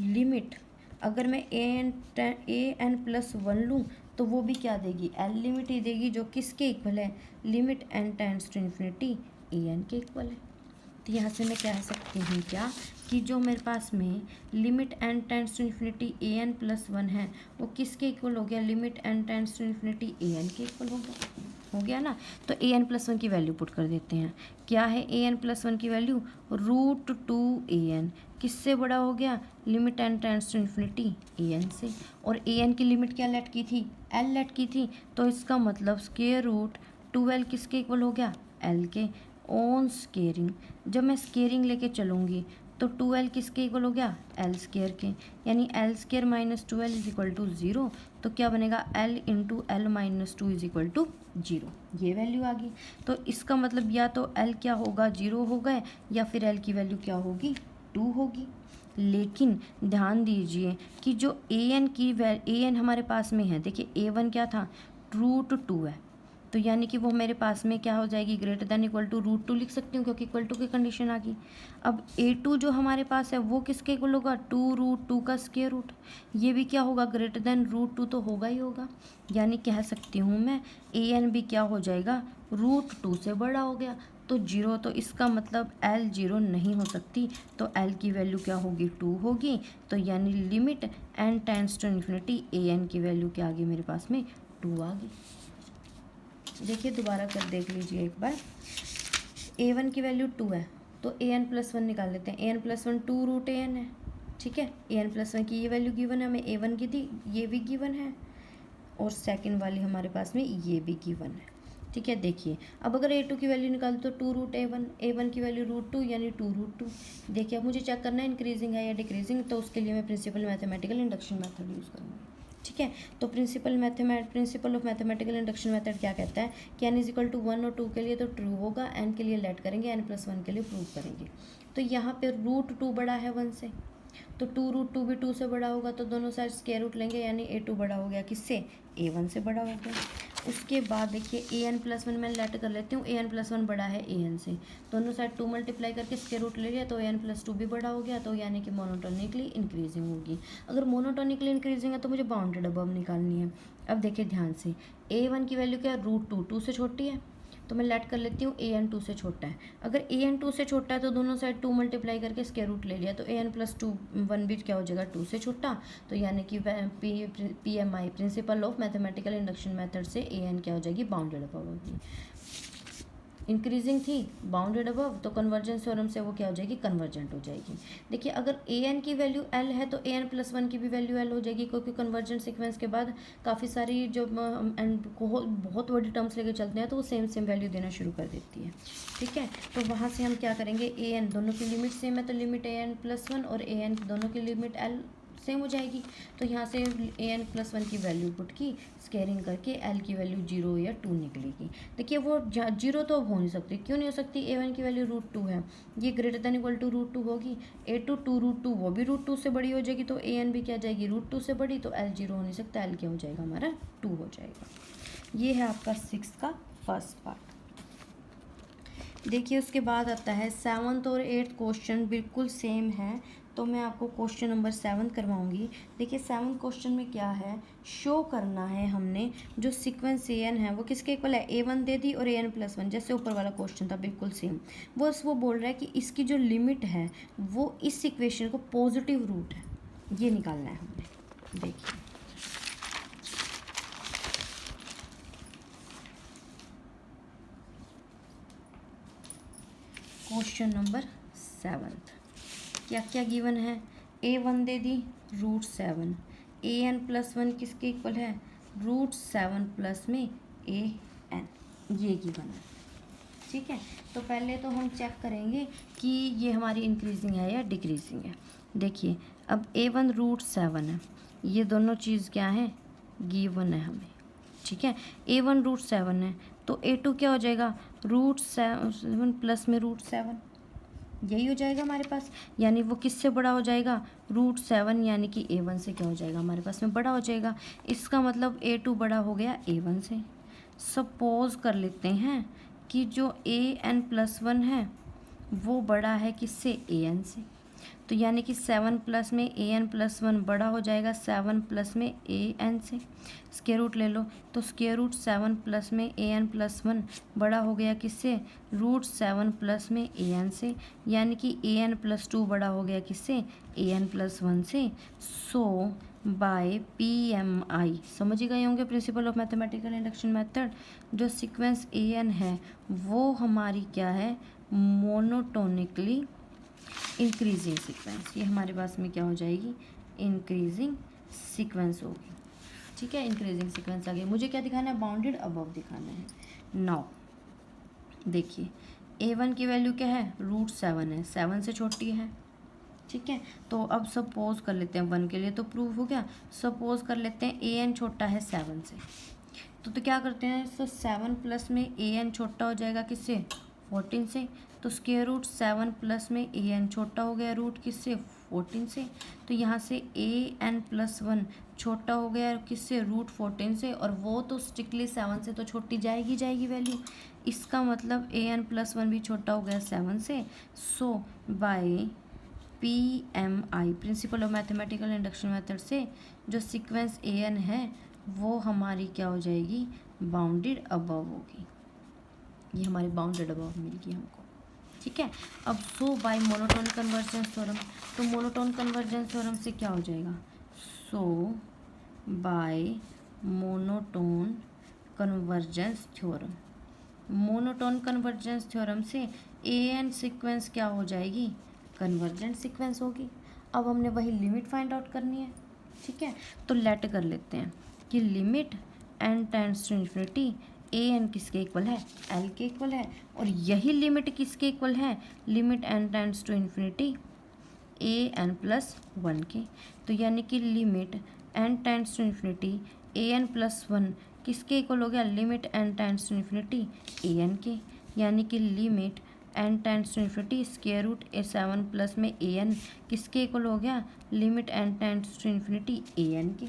[SPEAKER 1] लिमिट अगर मैं ए एन प्लस वन लूँ तो वो भी क्या देगी, एल लिमिट ही देगी, जो किसके इक्वल है, limit n tends to infinity a n के इक्वल है। तो यहाँ से मैं कह सकती हूँ क्या कि जो मेरे पास में limit n tends to infinity a N plus one है वो किसके इक्वल हो गया, limit n tends to infinity a n के इक्वल हो गया ना। तो ए एन प्लस वन की वैल्यू पुट कर देते हैं। क्या है ए एन प्लस वन की value, root two a n, किससे बड़ा हो गया, limit n tends to infinity a n से। और ए एन की लिमिट क्या लेट की थी, एल लेट की थी, तो इसका मतलब स्क्वायर रूट 2l किसके इक्वल हो गया, एल के। ऑन स्केयरिंग, जब मैं स्केयरिंग लेके चलूँगी तो 2l किसके इक्वल हो गया, एल स्केयर के, यानी l square minus 2l is equal to 0। तो क्या बनेगा, l into l minus 2 is equal to 0, ये वैल्यू आ गई। तो इसका मतलब या तो l क्या होगा, 0 हो गए, या फिर l की वैल्यू क्या होगी, 2 होगी। लेकिन ध्यान दीजिए कि जो ए एन हमारे पास में है, देखिए a1 क्या था, रूट 2 है, तो यानी कि वो मेरे पास में क्या हो जाएगी, greater than equal to root 2 लिख सकती हूँ क्योंकि इक्वल टू की कंडीशन आ गई। अब a2 जो हमारे पास है वो किसके इक्वल होगा, 2 रूट 2 का स्क्वायर रूट, ये भी क्या होगा, ग्रेटर देन रूट 2 तो होगा ही होगा। यानी कह सकती हूँ मैं ए एन भी क्या हो जाएगा, रूट 2 से बड़ा हो गया, तो 0, तो इसका मतलब l 0 नहीं हो सकती, तो l की वैल्यू क्या होगी, 2 होगी। तो यानी limit n tends to infinity a n की वैल्यू क्या आ गई मेरे पास में, 2 आ गई। देखिए दोबारा कर देख लीजिए एक बार, a1 की वैल्यू 2 है तो ए एन प्लस वन निकाल लेते हैं, A N plus one 2 root A N है, ठीक है। ए एन प्लस वन की ये वैल्यू गिवन है, हमें a1 की थी, ये भी गिवन है, और सेकंड वाली हमारे पास में ये भी गिवन है, ठीक है। देखिए अब अगर a2 की वैल्यू निकाल तो 2 रूट a1 की वैल्यू रूट 2 यानी 2 रूट 2। देखिए अब मुझे चेक करना है इंक्रीजिंग है या डिक्रीजिंग, तो उसके लिए मैं principle mathematical induction method use करूँगी, ठीक है। तो principle of mathematical induction method क्या कहता है कि n इज इक्वल टू 1 और 2 के लिए तो ट्रू होगा, n के लिए लेट करेंगे, n प्लस 1 के लिए प्रूव करेंगे। तो यहाँ पे रूट 2 बड़ा है 1 से, तो 2 रूट 2 भी 2 से बड़ा होगा, तो दोनों साइड स्क्वायर रूट लेंगे, यानी a2 बड़ा हो गया किससे, a1 से बड़ा हो गया। उसके बाद देखिए ए एन प्लस वन मैं लेट कर लेती हूँ, ए एन प्लस वन बड़ा है ए एन से, दोनों साइड 2 मल्टीप्लाई करके स्क्वायर रूट ले लिया, तो ए एन प्लस 2 भी बड़ा हो गया, तो यानी कि मोनोटोनिकली इंक्रीजिंग होगी। अगर मोनोटोनिकली इंक्रीजिंग है तो मुझे बाउंडेड अबव निकालनी है। अब देखिए ध्यान से, a1 की वैल्यू क्या है, रूट 2, 2 से छोटी है, तो मैं लेट कर लेती हूँ ए एन 2 से छोटा है। अगर ए एन 2 से छोटा है तो दोनों साइड 2 मल्टीप्लाई करके स्क्वायर रूट ले लिया, तो ए एन प्लस 2 1 भी क्या हो जाएगा, 2 से छोटा, तो यानी कि PMI principle of mathematical induction method से ए एन क्या हो जाएगी, बाउंडेड अबव होगी। इंक्रीजिंग थी, बाउंडेड अबव, तो कन्वर्जेंस थ्योरम से वो क्या हो जाएगी, कन्वर्जेंट हो जाएगी। देखिए अगर ए एन की वैल्यू एल है तो ए एन प्लस 1 की भी वैल्यू एल हो जाएगी, क्योंकि कन्वर्जेंट सीक्वेंस के बाद काफ़ी सारी जो बहुत बड़ी टर्म्स लेके चलते हैं तो वो सेम सेम वैल्यू देना शुरू कर देती है, ठीक है। तो वहाँ से हम क्या करेंगे, ए एन दोनों की लिमिट सेम है, तो लिमिट ए एन प्लस 1 और ए एन दोनों की लिमिट एल सेम हो जाएगी, तो यहाँ से ए एन प्लस 1 की वैल्यू पुट की, स्केयरिंग करके एल की वैल्यू 0 या 2 निकलेगी। देखिए वो 0 तो अब हो नहीं सकती, क्यों नहीं हो सकती, a1 की वैल्यू रूट 2 है, ये greater than equal to root 2 होगी, a2 2 रूट 2 वो भी रूट 2 से बड़ी हो जाएगी, तो ए एन भी क्या जाएगी, रूट 2 से बड़ी, तो l 0 हो नहीं सकता, l क्या हो जाएगा हमारा 2 हो जाएगा। ये है आपका 6 का फर्स्ट पार्ट। देखिए उसके बाद आता है 7th और 8th क्वेश्चन बिल्कुल सेम है, तो मैं आपको क्वेश्चन नंबर 7 करवाऊंगी। देखिए 7th क्वेश्चन में क्या है, शो करना है हमने जो सीक्वेंस ए एन है वो किसके इक्वल है, a1 दे दी और ए एन प्लस 1, जैसे ऊपर वाला क्वेश्चन था बिल्कुल सेम। वो बोल रहा है कि इसकी जो लिमिट है वो इस इक्वेशन को पॉजिटिव रूट है, ये निकालना है हमने। देखिए क्वेश्चन नंबर 7 क्या क्या गिवन है, a1 दे दी रूट 7, ए एन प्लस 1 किसके इक्वल है, रूट 7 प्लस में ए एन, ये गिवन है, ठीक है। तो पहले तो हम चेक करेंगे कि ये हमारी इंक्रीजिंग है या डिक्रीजिंग है। देखिए अब a1 रूट 7 है, ये दोनों चीज़ क्या है, गिवन है हमें, ठीक है। a1 रूट 7 है तो a2 क्या हो जाएगा, रूट 7 प्लस में रूट 7, यही हो जाएगा हमारे पास, यानी वो किससे बड़ा हो जाएगा, √7 यानी कि A1 से क्या हो जाएगा हमारे पास में बड़ा हो जाएगा। इसका मतलब A2 बड़ा हो गया A1 से। सपोज कर लेते हैं कि जो AN+1 है वो बड़ा है किससे, AN से। तो यानी कि 7 प्लस में AN+1 बड़ा हो जाएगा 7 प्लस में AN से। स्क्वायर रूट ले लो, तो स्क्वायर रूट 7 प्लस में AN+1 बड़ा हो गया किससे, √7 प्लस में AN से, यानी कि AN+2 बड़ा हो गया किससे, AN+1 से। सो बाय PMI समझ ही गए होंगे, principal of mathematical induction method. जो सीक्वेंस AN है वो हमारी क्या है, मोनोटोनिकली इंक्रीजिंग सीक्वेंस। ये हमारे पास में क्या हो जाएगी, इंक्रीजिंग सीक्वेंस होगी। ठीक है, इंक्रीजिंग सीक्वेंस आ गई। मुझे क्या दिखाना है, बाउंडेड अबव दिखाना है। नाउ देखिए A1 की वैल्यू क्या है, √7 है, 7 से छोटी है। ठीक है, तो अब सपोज कर लेते हैं 1 के लिए तो प्रूव हो गया। सपोज कर लेते हैं AN छोटा है 7 से, तो क्या करते हैं, तो 7 प्लस में AN छोटा हो जाएगा किससे, 14 से। तो स्क्वायर रूट 7 प्लस में AN छोटा हो गया रूट किससे, 14 से। तो यहाँ से AN+1 छोटा हो गया किससे, √14 से, और वो तो स्ट्रिक्टली 7 से तो छोटी जाएगी वैल्यू। इसका मतलब AN+1 भी छोटा हो गया 7 से। So by PMI principle of mathematical induction method से जो सीक्वेंस AN है वो हमारी क्या हो जाएगी, बाउंडेड अबव होगी। ये हमारी बाउंडेड अबव मिल गई हमको। ठीक है, अब so by monotone convergence theorem, तो मोनोटोन कन्वर्जेंस थ्योरम से क्या हो जाएगा, so by monotone convergence theorem, monotone convergence theorem से AN सीक्वेंस क्या हो जाएगी, कन्वर्जेंट सीक्वेंस होगी। अब हमने वही लिमिट फाइंड आउट करनी है। ठीक है, तो लेट कर लेते हैं कि limit n tends to infinity AN किसके इक्वल है, L के इक्वल है, और यही लिमिट किसके इक्वल है, limit n tends to infinity AN+1 के। तो यानी कि limit n tends to infinity AN+1 किसके इक्वल हो गया, limit n tends to infinity AN के, यानी कि limit n tends to infinity square root 7 plus में AN किसके इक्वल हो गया, limit n tends to infinity AN के,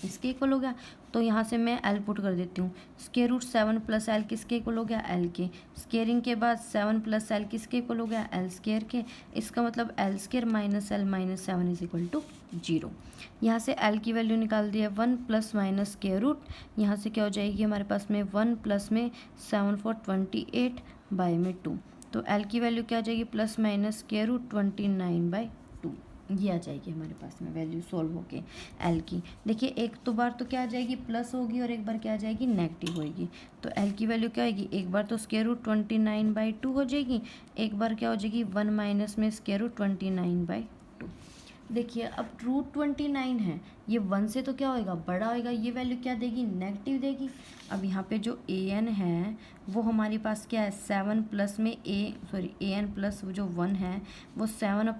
[SPEAKER 1] इसके इक्वल हो गया। तो यहाँ से मैं L पुट कर देती हूँ, स्क्वायर रूट 7 प्लस L किसके इक्वल हो गया, L के। स्क्वेयरिंग के बाद 7 प्लस L किसके इक्वल हो गया, L स्क्वेयर के। इसका मतलब L square minus L minus 7 is equal to 0। यहाँ से L की वैल्यू निकाल दी है 1 प्लस माइनस स्क्वेयर रूट, यहाँ से क्या हो जाएगी हमारे पास में 1 प्लस में 7 4 28 बाय में 2। तो L की वैल्यू क्या आ जाएगी, प्लस माइनस स्क्वेयर रूट 29/2, ये आ जाएगी हमारे पास में वैल्यू सोल्व होके L की। देखिए एक तो बार तो क्या आ जाएगी, प्लस होगी, और एक बार क्या आ जाएगी, नेगेटिव होगी। तो L की वैल्यू क्या आएगी, एक बार तो स्क्वायर रूट 29/2 हो जाएगी, एक बार क्या हो जाएगी 1 माइनस में स्क्वायर रूट 29/2। देखिए अब √29 है, ये 1 से तो क्या होएगा, बड़ा होएगा, ये वैल्यू क्या देगी, नेगेटिव देगी। अब यहाँ पे जो AN है वो हमारे पास क्या है, 7 प्लस में AN प्लस जो 1 है वो 7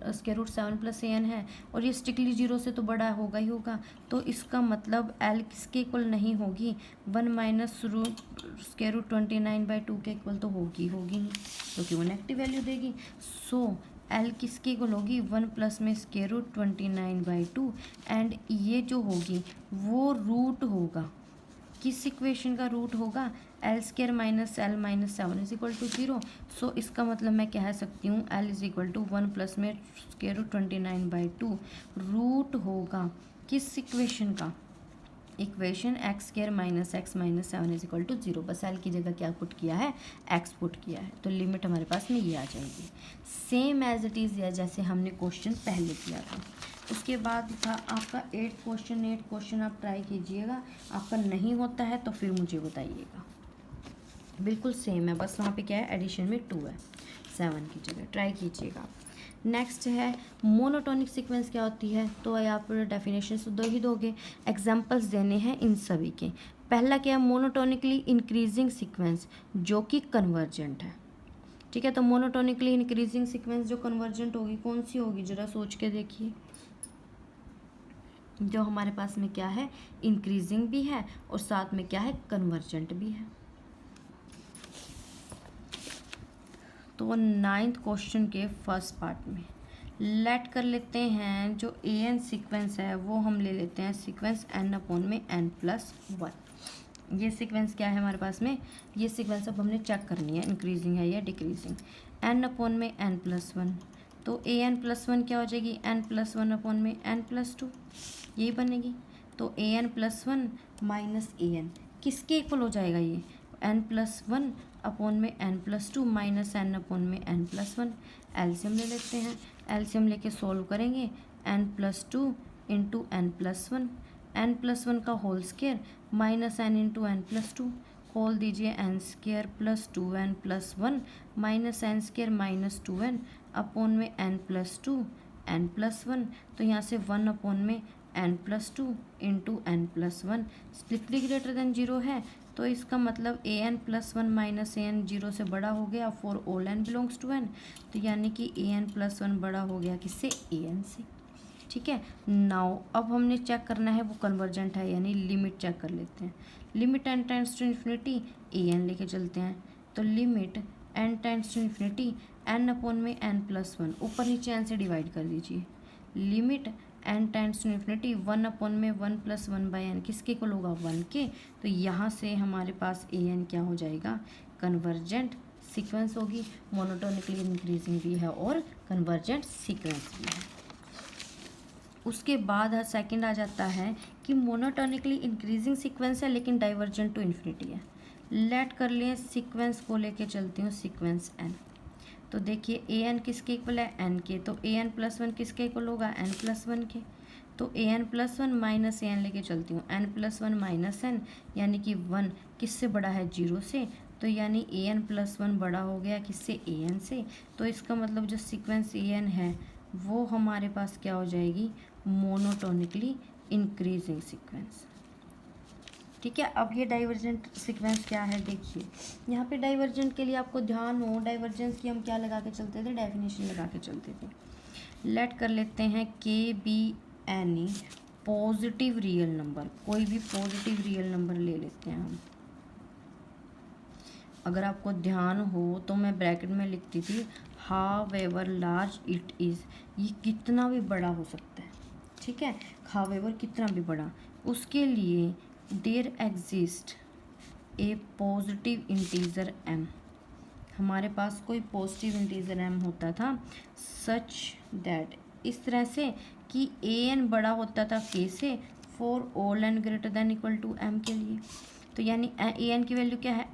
[SPEAKER 1] स्क्वायर रूट 7 प्लस AN है, और ये स्ट्रिक्टली 0 से तो बड़ा होगा ही होगा। तो इसका मतलब L किसके इक्वल नहीं होगी, 1 माइनस स्क्वायर रूट 29/2 के इक्वल तो होगी नहीं, क्योंकि वो नेगेटिव वैल्यू देगी। सो L किसके इक्वल होगी, 1 प्लस में स्क्वायर रूट 29/2, एंड ये जो होगी वो रूट होगा, किस इक्वेशन का रूट होगा, L square minus L minus 7 is equal to 0। So इसका मतलब मैं कह सकती हूँ L is equal to 1 plus में स्क्वायर रूट 29/2 रूट होगा किस इक्वेशन का, equation x square minus x minus 7 is equal to 0। बस L की जगह क्या पुट किया है, x पुट किया है, तो लिमिट हमारे पास में ये आ जाएगी, सेम एज इट इज़ या जैसे हमने क्वेश्चन पहले किया था। उसके बाद था आपका 8 क्वेश्चन आप ट्राई कीजिएगा, आपका नहीं होता है तो फिर मुझे बताइएगा। बिल्कुल सेम है, बस वहाँ पे क्या है, एडिशन में 2 है 7 की जगह, ट्राई कीजिएगा। नेक्स्ट है मोनोटोनिक सीक्वेंस क्या होती है, तो आप डेफिनेशन तो दो ही दोगे, एग्जांपल्स देने हैं इन सभी के। पहला क्या है, मोनोटोनिकली इंक्रीजिंग सीक्वेंस जो कि कन्वर्जेंट है। ठीक है, तो मोनोटोनिकली इंक्रीजिंग सीक्वेंस जो कन्वर्जेंट होगी कौन सी होगी, जरा सोच के देखिए। जो हमारे पास में क्या है, इंक्रीजिंग भी है और साथ में क्या है, कन्वर्जेंट भी है। तो 9th क्वेश्चन के फर्स्ट पार्ट में लेट कर लेते हैं जो an सीक्वेंस है वो हम ले लेते हैं सीक्वेंस n/n+1। ये सीक्वेंस क्या है हमारे पास में, ये सीक्वेंस अब हमने चेक करनी है इंक्रीजिंग है या डिक्रीजिंग। n/n+1 तो an+1 क्या हो जाएगी, n+1/n+2 यही बनेगी। तो an+1 माइनस an किसके इक्वल हो जाएगा, ये n+1/n+2 माइनस n/n+1। एलसीएम ले लेते हैं, एलसीएम लेके सोल्व करेंगे n+2 इंटू n+1, n+1 का whole square minus n into n+2, खोल दीजिए n² plus 2n+1 minus n² minus 2n upon में n+2 n+1, तो यहाँ से 1 अपॉन में n+2 into n+1 strictly greater than 0 है, तो इसका मतलब an+1 माइनस an 0 से बड़ा हो गया for all n belongs to n, तो यानी कि an+1 बड़ा हो गया किससे, an से। ठीक है, नाउ अब हमने चेक करना है वो कन्वर्जेंट है यानी लिमिट चेक कर लेते हैं। Limit n tends to infinity an लेके चलते हैं, तो limit n tends to infinity n upon में n+1 ऊपर नीचे n से डिवाइड कर दीजिए। Limit n tends to infinity 1 upon में 1+1/n किसके इक्वल होगा, 1 के। तो यहाँ से हमारे पास an क्या हो जाएगा, कन्वर्जेंट सीक्वेंस होगी, मोनोटोनिकली इंक्रीजिंग भी है और कन्वर्जेंट सीक्वेंस भी है। उसके बाद सेकंड आ जाता है कि मोनोटोनिकली इंक्रीजिंग सीक्वेंस है लेकिन डाइवर्जेंट टू इन्फिनिटी है। लेट कर लिए सीक्वेंस को लेके चलती हूँ सीक्वेंस n, तो देखिए an किसके इक्वल है, n के, तो an+1 किसके इक्वल होगा, n+1 के। तो an+1 माइनस an लेके चलती हूँ, n+1 माइनस n यानी कि 1 किससे बड़ा है, 0 से, तो यानी an+1 बड़ा हो गया किससे, an से। तो इसका मतलब जो सीक्वेंस an है वो हमारे पास क्या हो जाएगी, मोनोटोनिकली इंक्रीजिंग सीक्वेंस। ठीक है, अब ये डाइवर्जेंट सीक्वेंस क्या है, देखिए यहाँ पे डाइवर्जेंट के लिए आपको ध्यान हो, डाइवर्जेंस की हम क्या लगा के चलते थे, डेफिनेशन लगा के चलते थे। लेट कर लेते हैं के be any positive real number, कोई भी पॉजिटिव रियल नंबर ले लेते हैं हम। अगर आपको ध्यान हो तो मैं ब्रैकेट में लिखती थी हावेवर लार्ज इट इज़, ये कितना भी बड़ा हो सकता है। ठीक है, हावेवर कितना भी बड़ा, उसके लिए there exist a positive integer m, हमारे पास कोई पॉजिटिव इंटीजर m होता था सच दैट, इस तरह से कि an बड़ा होता था k से for all n greater than equal to m के लिए। तो यानी an की वैल्यू क्या है,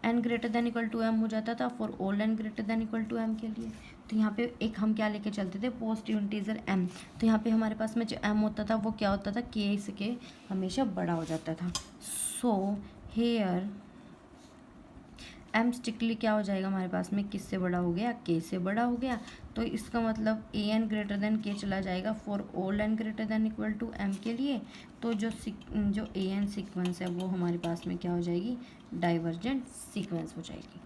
[SPEAKER 1] n greater than equal to m हो जाता था for all n greater than equal to m के लिए। तो यहाँ पे एक हम क्या लेके चलते थे, पॉजिटिव इंटीजर m, तो यहाँ पे हमारे पास में जो m होता था वो क्या होता था, k से हमेशा बड़ा हो जाता था। सो हेयर m स्ट्रिक्टली क्या हो जाएगा हमारे पास में, किससे बड़ा हो गया, k से बड़ा हो गया। तो इसका मतलब an ग्रेटर देन k चला जाएगा for all n greater than equal to m के लिए। तो जो an सीक्वेंस है वो हमारे पास में क्या हो जाएगी, डाइवर्जेंट सीक्वेंस हो जाएगी।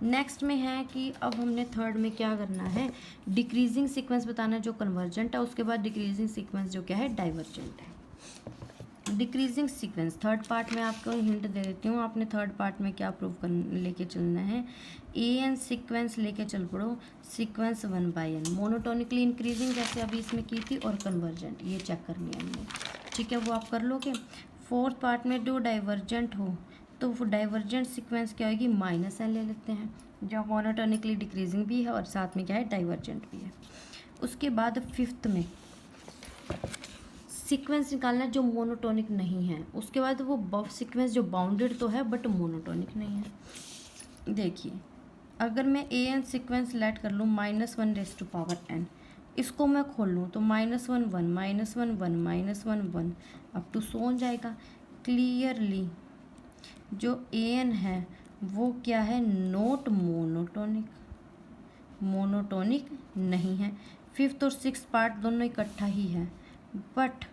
[SPEAKER 1] नेक्स्ट में है कि अब हमने थर्ड में क्या करना है, डिक्रीजिंग सीक्वेंस बताना है जो कन्वर्जेंट है, उसके बाद डिक्रीजिंग सीक्वेंस जो क्या है, डाइवर्जेंट है। डिक्रीजिंग सीक्वेंस थर्ड पार्ट में आपको हिंट दे देती हूँ, आपने थर्ड पार्ट में क्या प्रूव कर लेके चलना है, an सीक्वेंस लेके चल पड़ो, सीक्वेंस 1/n मोनोटोनिकली इंक्रीजिंग जैसे अभी इसमें की थी, और कन्वर्जेंट ये चेक करनी है हमने। ठीक है, वो आप कर लोगे। फोर्थ पार्ट में जो डाइवर्जेंट हो तो वो डाइवर्जेंट सीक्वेंस क्या होगी, -n ले लेते हैं, जो मोनोटोनिकली डिक्रीजिंग भी है और साथ में क्या है, डाइवर्जेंट भी है। उसके बाद फिफ्थ में सीक्वेंस निकालना जो मोनोटोनिक नहीं है, उसके बाद वो सीक्वेंस जो बाउंडेड तो है बट मोनोटोनिक नहीं है। देखिए अगर मैं an सीक्वेंस लेट कर लूँ -1n, इसको मैं खोल लूँ तो -1 1 -1 1 -1 1 अप टू सो ऑन जाएगा। क्लियरली जो an है वो क्या है, नॉट मोनोटोनिक, मोनोटोनिक नहीं है। फिफ्थ और सिक्स पार्ट दोनों इकट्ठा ही है, बट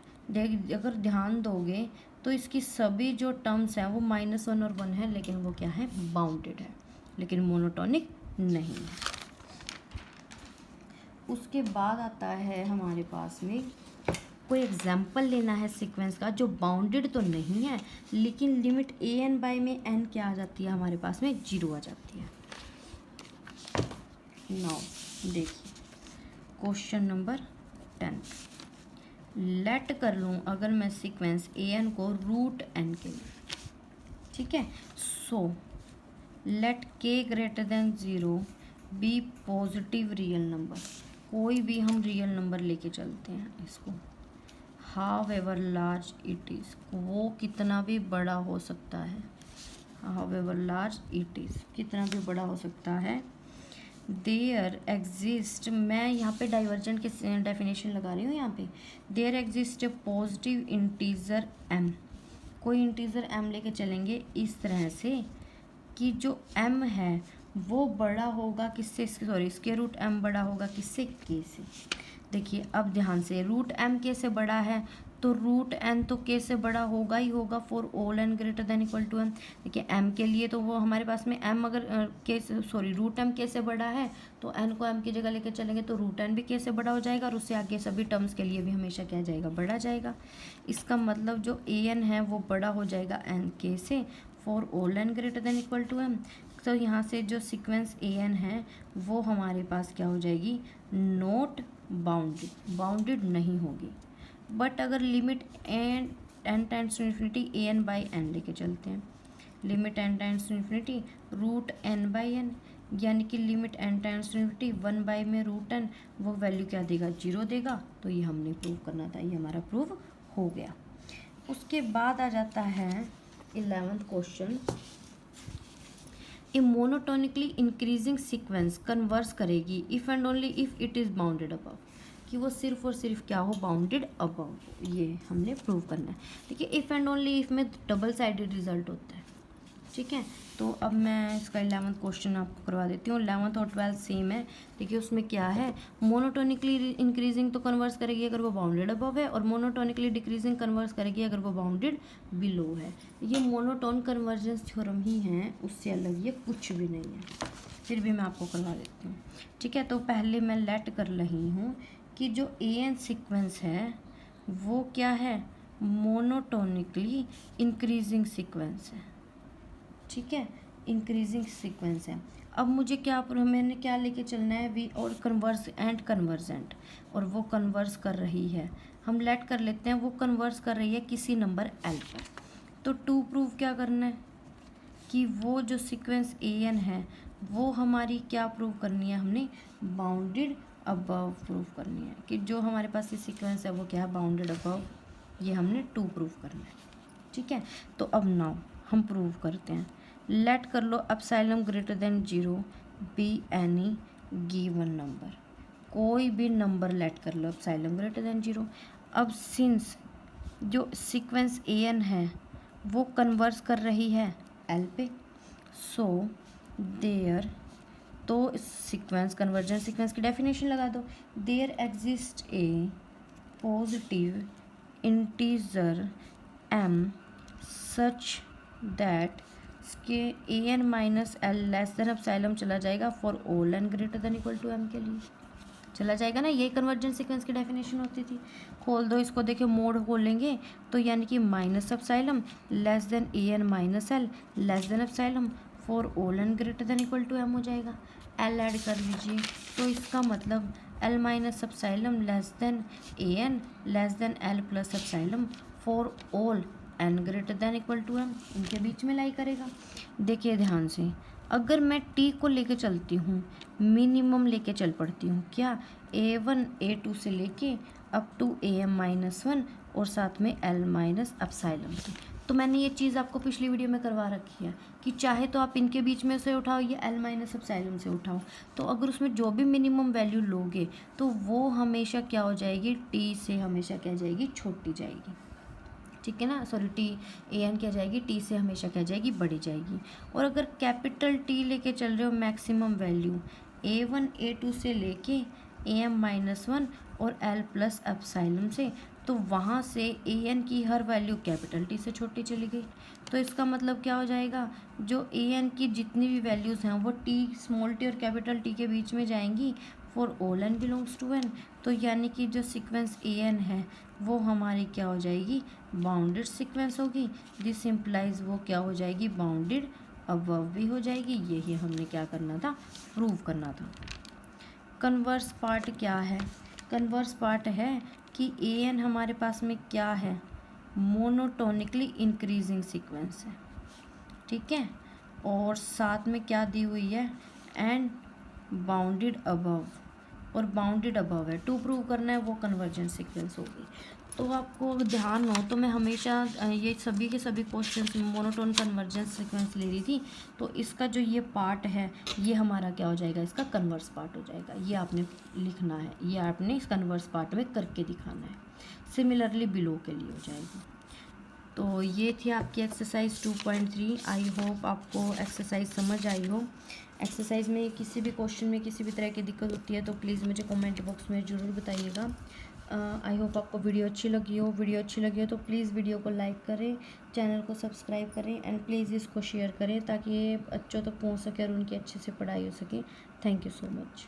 [SPEAKER 1] अगर ध्यान दोगे तो इसकी सभी जो टर्म्स हैं वो -1 और 1 है, लेकिन वो क्या है, बाउंडेड है, लेकिन मोनोटोनिक नहीं है। उसके बाद आता है हमारे पास में कोई एग्जाम्पल लेना है सीक्वेंस का जो बाउंडेड तो नहीं है लेकिन लिमिट an/n क्या आ जाती है हमारे पास में, 0 आ जाती है। नाउ देखिए क्वेश्चन नंबर 10। लेट कर लूँ अगर मैं सीक्वेंस an को रूट n के लिए, ठीक है। So let k greater than 0 be positive real number, कोई भी हम रियल नंबर लेके चलते हैं इसको। However large it is, वो कितना भी बड़ा हो सकता है। However large it is, कितना भी बड़ा हो सकता है। देयर एग्जिस्ट, मैं यहाँ पे डाइवर्जेंट की डेफिनेशन लगा रही हूँ यहाँ पे। There exist a positive integer m, कोई इंटीजर m लेके चलेंगे इस तरह से कि जो m है वो बड़ा होगा किससे, सॉरी स्क्वायर रूट m बड़ा होगा किससे, k से। देखिए अब ध्यान से, रूट m k से बड़ा है तो रूट n तो k से बड़ा होगा ही होगा for all n greater than equal to m। देखिए m के लिए तो वो हमारे पास में m अगर k से, सॉरी रूट m k से बड़ा है तो n को m की जगह लेके चलेंगे तो रूट n भी k से बड़ा हो जाएगा और उससे आगे सभी टर्म्स के लिए भी हमेशा क्या जाएगा, बढ़ा जाएगा। इसका मतलब जो an है वो बड़ा हो जाएगा n k से for all n greater than equal to m। तो यहाँ से जो सीक्वेंस an है वो हमारे पास क्या हो जाएगी, नॉट बाउंडेड, बाउंडेड नहीं होगी। बट अगर limit n tends to infinity an by n लेके चलते हैं, limit n tends to infinity root n by n, यानी कि limit n tends to infinity 1 by में रूट n, वो वैल्यू क्या देगा, 0 देगा। तो ये हमने प्रूव करना था, ये हमारा प्रूव हो गया। उसके बाद आ जाता है 11th क्वेश्चन। ए मोनोटोनिकली इंक्रीजिंग सीक्वेंस कन्वर्स करेगी if and only if it is bounded above, कि वो सिर्फ और सिर्फ क्या हो, बाउंडेड अबव, ये हमने प्रूव करना है। देखिए इफ़ एंड ओनली इफ़ में डबल साइडेड रिजल्ट होता है, ठीक है। तो अब मैं इसका 11th क्वेश्चन आपको करवा देती हूँ। 11th और 12th सेम है। देखिए उसमें क्या है, मोनोटोनिकली इंक्रीजिंग तो कन्वर्स करेगी अगर वो बाउंडेड अबव है, और मोनोटोनिकली डिक्रीजिंग कन्वर्स करेगी अगर वो बाउंडेड बिलो है। ये मोनोटोन कन्वर्जेंस थ्योरम ही है, उससे अलग ये कुछ भी नहीं है। फिर भी मैं आपको करवा देती हूँ, ठीक है। तो पहले मैं लेट कर रही हूँ कि जो an सीक्वेंस है वो क्या है, मोनोटोनिकली इंक्रीजिंग सीक्वेंस है, ठीक है, इंक्रीजिंग सीक्वेंस है। अब मुझे क्या, मैंने क्या लेके चलना है, वी और कन्वर्स एंड कन्वर्जेंट, और वो कन्वर्स कर रही है, हम लेट कर लेते हैं वो कन्वर्स कर रही है किसी नंबर l पर। तो टू प्रूव क्या करना है कि वो जो सीक्वेंस an है वो हमारी क्या प्रूव करनी है, हमने बाउंडेड अबव प्रूव करनी है, कि जो हमारे पास ये सीक्वेंस है वो क्या है, बाउंडेड अबव, ये हमने टू प्रूव करना है, ठीक है। तो अब नाउ हम प्रूव करते हैं। लेट कर लो epsilon greater than 0 be any given number, कोई भी नंबर लेट कर लो एप्सिलॉन ग्रेटर देन 0। अब सिंस जो सीक्वेंस an है वो कन्वर्स कर रही है l पे, सो देयर, तो सीक्वेंस कन्वर्जेंट सीक्वेंस की डेफिनेशन लगा दो। There exist a positive integer m such that के an minus l less than epsilon चला जाएगा for all n greater than equal to m के लिए चला जाएगा ना। ये कन्वर्जेंट सीक्वेंस की डेफिनेशन होती थी। खोल दो इसको, देखिए मोड खोलेंगे तो यानी कि minus epsilon less than an minus l less than epsilon for all n greater than equal to m हो जाएगा। l ऐड कर लीजिए तो इसका मतलब l minus epsilon less than an less than l plus epsilon for all n greater than equal to m, इनके बीच में लाई करेगा। देखिए ध्यान से, अगर मैं t को लेके चलती हूँ, मिनिमम लेके चल पड़ती हूँ, क्या a1 a2 से लेके अप टू am माइनस 1 और साथ में l माइनस एप्सिलॉन से। तो मैंने ये चीज़ आपको पिछली वीडियो में करवा रखी है कि चाहे तो आप इनके बीच में से उठाओ या l माइनस एप्सिलॉन से उठाओ, तो अगर उसमें जो भी मिनिमम वैल्यू लोगे तो वो हमेशा क्या हो जाएगी, t से हमेशा क्या जाएगी, छोटी जाएगी, ठीक है ना। सॉरी an क्या जाएगी, t से हमेशा क्या जाएगी, बढ़ी जाएगी। और अगर कैपिटल T लेके चल रहे हो मैक्सिमम वैल्यू a1 a2 से लेके am माइनस 1 और l प्लस एप्सिलॉन से, तो वहाँ से an की हर वैल्यू कैपिटल T से छोटी चली गई। तो इसका मतलब क्या हो जाएगा, जो an की जितनी भी वैल्यूज़ हैं वो t स्मॉल t और कैपिटल T के बीच में जाएंगी for all n belongs to n। तो यानी कि जो सीक्वेंस an है वो हमारी क्या हो जाएगी, बाउंडेड सीक्वेंस होगी। दिस इम्प्लाइज वो क्या हो जाएगी, बाउंडेड अबव भी हो जाएगी। यही हमने क्या करना था, प्रूव करना था। कन्वर्स पार्ट क्या है? कन्वर्स पार्ट है कि ए एन हमारे पास में क्या है, मोनोटोनिकली इंक्रीजिंग सीक्वेंस है, ठीक है, और साथ में क्या दी हुई है, एंड बाउंडेड अबव, और बाउंडेड अबव है, टू प्रूव करना है वो कन्वर्जेंट सीक्वेंस होगी। तो आपको ध्यान हो तो मैं हमेशा ये सभी के सभी क्वेश्चंस मोनोटोन कन्वर्जेंस सीक्वेंस ले रही थी, तो इसका जो ये पार्ट है ये हमारा क्या हो जाएगा, इसका कन्वर्स पार्ट हो जाएगा, ये आपने लिखना है, ये आपने इस कन्वर्स पार्ट में करके दिखाना है। सिमिलरली बिलो के लिए हो जाएगी। तो ये थी आपकी एक्सरसाइज 2.3। आई होप आपको एक्सरसाइज समझ आई हो। एक्सरसाइज में किसी भी क्वेश्चन में किसी भी तरह की दिक्कत होती है तो प्लीज़ मुझे कमेंट बॉक्स में ज़रूर बताइएगा। आई होप आपको वीडियो अच्छी लगी हो। वीडियो अच्छी लगी हो तो प्लीज़ वीडियो को लाइक करें, चैनल को सब्सक्राइब करें एंड प्लीज़ इसको शेयर करें ताकि ये बच्चों तक पहुंच सके और उनकी अच्छे से पढ़ाई हो सके। Thank you so much.